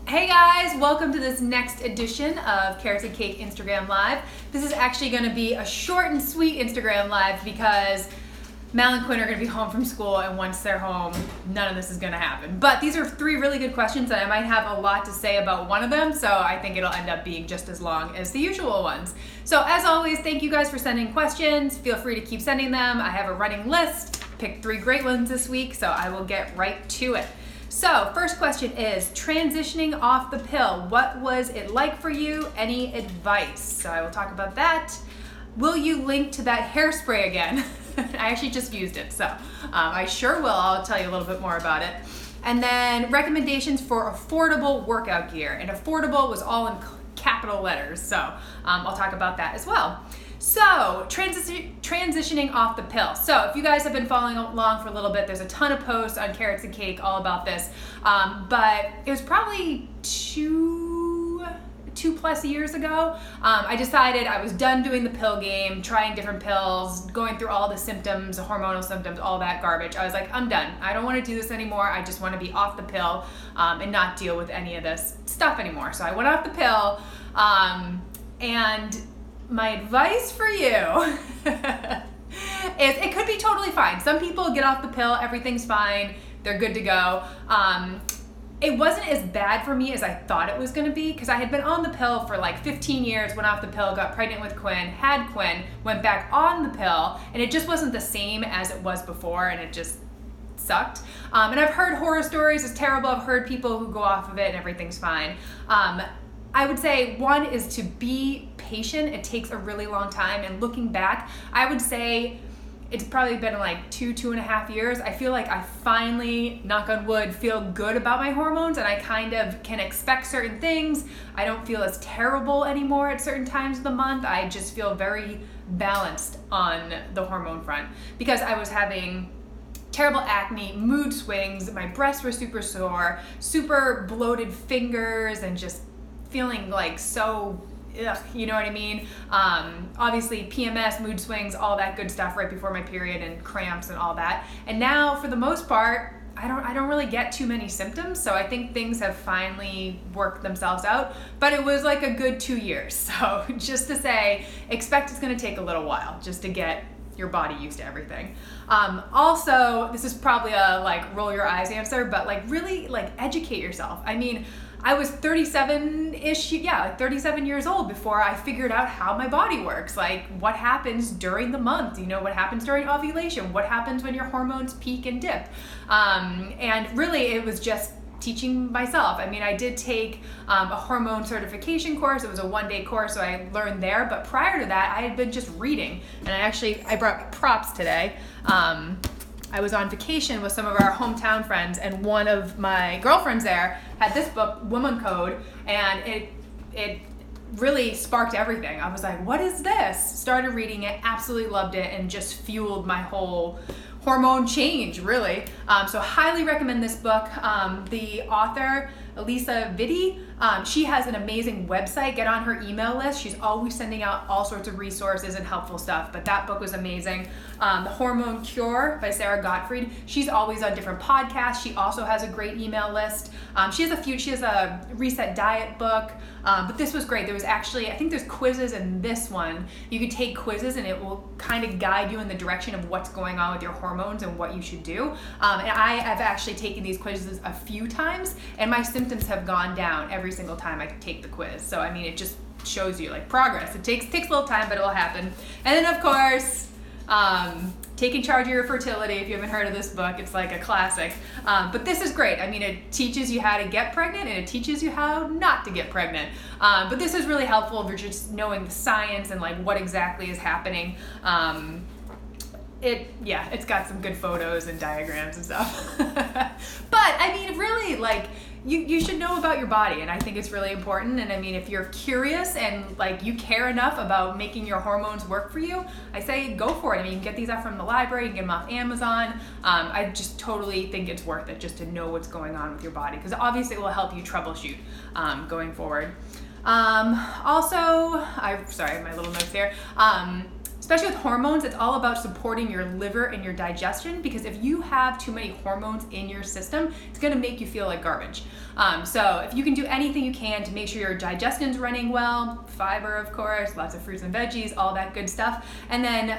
Hey guys, welcome to this next edition of Carrots and Cake Instagram Live. This is actually going to be a short and sweet Instagram Live because Mal and Quinn are going to be home from school, and once they're home, none of this is going to happen. But these are three really good questions, and I might have a lot to say about one of them, so I think it'll end up being just as long as the usual ones. So as always, thank you guys for sending questions. Feel free to keep sending them. I have a running list. Picked three great ones this week, so I will get right to it. So, first question is, transitioning off the pill, what was it like for you? Any advice? So I will talk about that. Will you link to that hairspray again? I actually just used it, so I sure will. I'll tell you a little bit more about it. And then recommendations for affordable workout gear. And affordable was all in capital letters, so I'll talk about that as well. So, transitioning off the pill. So, if you guys have been following along for a little bit, there's a ton of posts on Carrots and Cake all about this. But it was probably two plus years ago. I decided I was done doing the pill game, trying different pills, going through all the symptoms, the hormonal symptoms, all that garbage. I was like, I'm done. I don't want to do this anymore. I just want to be off the pill and not deal with any of this stuff anymore. So I went off the pill, and my advice for you is it could be totally fine. Some people get off the pill, everything's fine, they're good to go. It wasn't as bad for me as I thought it was going to be, because I had been on the pill for like 15 years, went off the pill, got pregnant with Quinn, had Quinn, went back on the pill, and it just wasn't the same as it was before, and it just sucked. And I've heard horror stories, it's terrible. I've heard people who go off of it and everything's fine. I would say one is to be patient. It takes a really long time, and looking back, I would say it's probably been like 2.5 years. I feel like I finally, knock on wood, feel good about my hormones, and I kind of can expect certain things. I don't feel as terrible anymore at certain times of the month. I just feel very balanced on the hormone front, because I was having terrible acne, mood swings, my breasts were super sore, super bloated fingers, and just feeling like so, ugh, you know what I mean? Obviously PMS, mood swings, all that good stuff right before my period, and cramps and all that. And now, for the most part, I don't really get too many symptoms, so I think things have finally worked themselves out. But it was like a good 2 years. So just to say, expect it's gonna take a little while just to get your body used to everything. Also, this is probably a like roll your eyes answer, but like really like educate yourself. I mean, I was 37-ish, like 37 years old before I figured out how my body works. Like what happens during the month, what happens during ovulation, what happens when your hormones peak and dip. And really it was just teaching myself. I mean, I did take a hormone certification course. It was a one-day course, so I learned there. But prior to that, I had been just reading. And I brought props today. I was on vacation with some of our hometown friends, and one of my girlfriends there had this book, Woman Code, and it really sparked everything. I was like, what is this? Started reading it, absolutely loved it, and just fueled my whole hormone change, really. So highly recommend this book. The author, Elisa Vitti, she has an amazing website. Get on her email list. She's always sending out all sorts of resources and helpful stuff, but that book was amazing. The Hormone Cure by Sarah Gottfried. She's always on different podcasts. She also has a great email list. She has a Reset Diet book, but this was great. There was actually, I think there's quizzes in this one. You could take quizzes and it will kind of guide you in the direction of what's going on with your hormones and what you should do. And I have actually taken these quizzes a few times, and my symptoms have gone down every single time I take the quiz. So I mean, it just shows you like progress. It takes a little time, but it will happen. And then of course, Taking Charge of Your Fertility. If you haven't heard of this book, it's like a classic. But this is great. I mean, it teaches you how to get pregnant, and it teaches you how not to get pregnant. But this is really helpful for just knowing the science and like what exactly is happening. It's got some good photos and diagrams and stuff. But I mean, really, like, you should know about your body, and I think it's really important. And I mean, if you're curious and like you care enough about making your hormones work for you, I say go for it. I mean, you can get these up from the library, you can get them off Amazon. I just totally think it's worth it just to know what's going on with your body, because obviously it will help you troubleshoot going forward. Also, my little notes here. especially with hormones, it's all about supporting your liver and your digestion, because if you have too many hormones in your system, it's gonna make you feel like garbage. So if you can do anything you can to make sure your digestion's running well, fiber, of course, lots of fruits and veggies, all that good stuff. And then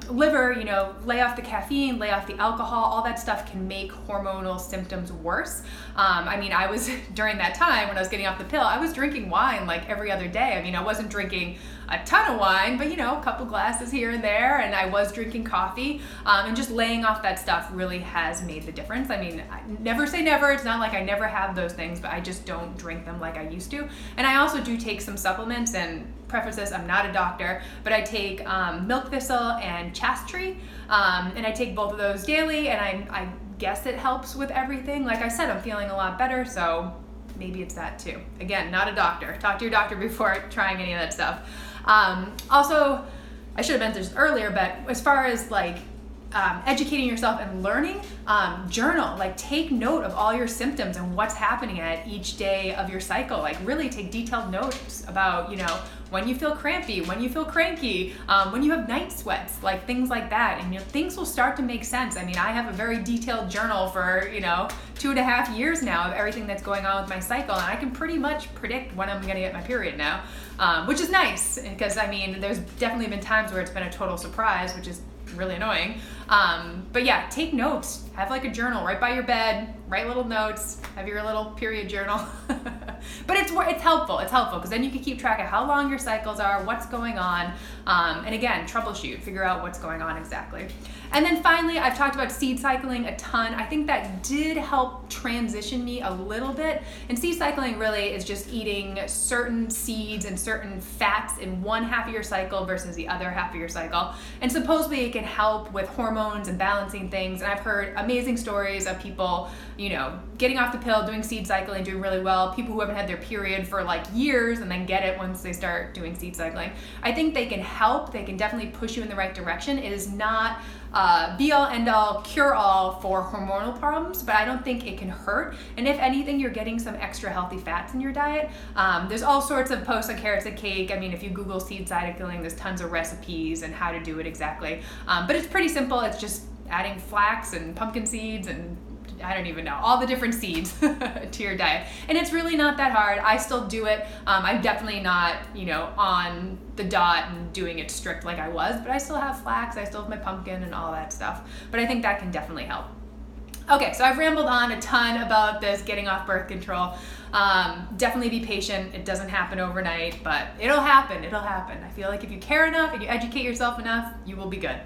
liver, you know, lay off the caffeine, lay off the alcohol, all that stuff can make hormonal symptoms worse. I mean, I was, during that time when I was getting off the pill, I was drinking wine like every other day. I mean, I wasn't drinking a ton of wine, but you know, a couple glasses here and there, and I was drinking coffee, and just laying off that stuff really has made the difference. I mean, I never say never. It's not like I never have those things, but I just don't drink them like I used to. And I also do take some supplements, and preface this, I'm not a doctor, but I take milk thistle and chastetree, and I take both of those daily, and I guess it helps with everything. Like I said, I'm feeling a lot better, so maybe it's that too. Again, not a doctor. Talk to your doctor before trying any of that stuff. Also, I should have mentioned this earlier, but as far as like educating yourself and learning, journal, like take note of all your symptoms and what's happening at each day of your cycle. Like really take detailed notes about, you know, when you feel crampy, when you feel cranky, when you have night sweats, like things like that. And you know, things will start to make sense. I mean, I have a very detailed journal for, you know, 2.5 years now of everything that's going on with my cycle. And I can pretty much predict when I'm gonna get my period now, which is nice, because I mean, there's definitely been times where it's been a total surprise, which is really annoying. But yeah, take notes, have like a journal right by your bed, write little notes, have your little period journal. But it's helpful, because then you can keep track of how long your cycles are, what's going on, and again, troubleshoot, figure out what's going on exactly. And then finally, I've talked about seed cycling a ton. I think that did help transition me a little bit. And seed cycling really is just eating certain seeds and certain fats in one half of your cycle versus the other half of your cycle. And supposedly it can help with hormones and balancing things. And I've heard amazing stories of people, you know, getting off the pill, doing seed cycling, doing really well. People who haven't had their period for like years and then get it once they start doing seed cycling. I think they can help. They can definitely push you in the right direction. It is not be all end all cure all for hormonal problems, but I don't think it can hurt. And if anything, you're getting some extra healthy fats in your diet. There's all sorts of posts on Carrots and Cake. I mean, if you Google seed cycling, there's tons of recipes and how to do it exactly. But it's pretty simple. It's just adding flax and pumpkin seeds and I don't even know, all the different seeds to your diet. And it's really not that hard. I still do it. I'm definitely not, you know, on the dot and doing it strict like I was, but I still have flax, I still have my pumpkin and all that stuff. But I think that can definitely help. Okay, so I've rambled on a ton about this getting off birth control. Definitely be patient. It doesn't happen overnight, but it'll happen. It'll happen. I feel like if you care enough and you educate yourself enough, you will be good.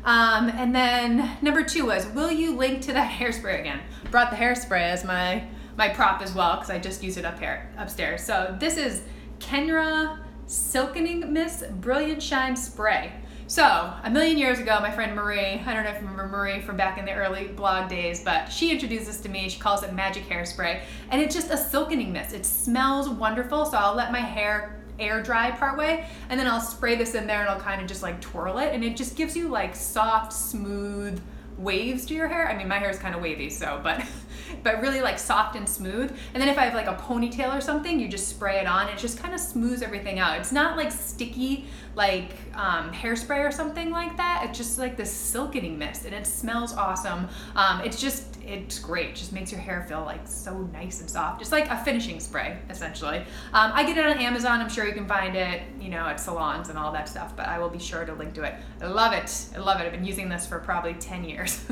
And then number 2 was, will you link to that hairspray again? Brought the hairspray as my prop as well, because I just used it upstairs. So this is Kenra Silkening Mist Brilliant Shine Spray. So a million years ago, my friend Marie, I don't know if you remember Marie from back in the early blog days, but she introduced this to me. She calls it magic hairspray, and it's just a silkening mist. It smells wonderful, so I'll let my hair air dry part way, and then I'll spray this in there and I'll kind of just like twirl it, and it just gives you like soft, smooth waves to your hair. I mean, my hair is kind of wavy, so but really like soft and smooth. And then if I have like a ponytail or something, you just spray it on. It just kind of smooths everything out. It's not like sticky like hairspray or something like that. It's just like this silkening mist, and it smells awesome. It's great. It just makes your hair feel like so nice and soft. It's like a finishing spray, essentially. I get it on Amazon. I'm sure you can find it, you know, at salons and all that stuff, but I will be sure to link to it. I love it. I love it. I've been using this for probably 10 years.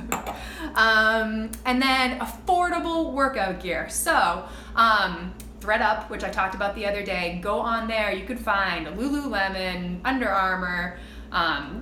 And then affordable workout gear. So, ThredUp, which I talked about the other day, go on there. You could find Lululemon, Under Armour,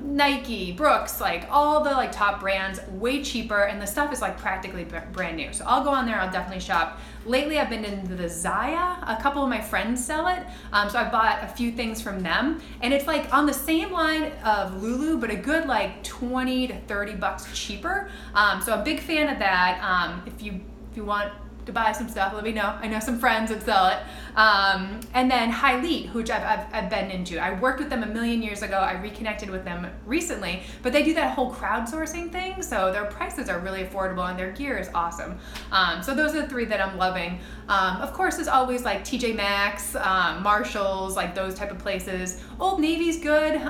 Nike, Brooks, like all the like top brands, way cheaper, and the stuff is like practically brand new. So I'll go on there, I'll definitely shop. Lately I've been into the Zaya. A couple of my friends sell it, so I bought a few things from them, and it's like on the same line of Lulu, but a good like 20 to 30 bucks cheaper. So I'm a big fan of that. If you want to buy some stuff, let me know. I know some friends that sell it. And then Highlead, which I've been into. I worked with them a million years ago. I reconnected with them recently, but they do that whole crowdsourcing thing, so their prices are really affordable and their gear is awesome. So those are the 3 that I'm loving. Of course, there's always like TJ Maxx, Marshalls, like those type of places. Old Navy's good,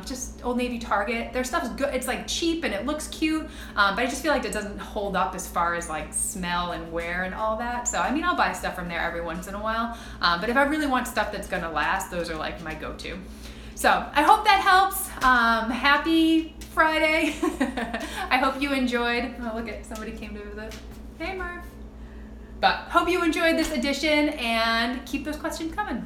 just Old Navy, Target. Their stuff's good. It's like cheap and it looks cute, but I just feel like it doesn't hold up as far as like smell and wear and all that. So I mean, I'll buy stuff from there every once in a while, but if I really want stuff that's gonna last, those are like my go-to. So I hope that helps. Happy Friday. I hope you enjoyed. Oh, look at somebody came to visit. Hey, Murph. But hope you enjoyed this edition and keep those questions coming.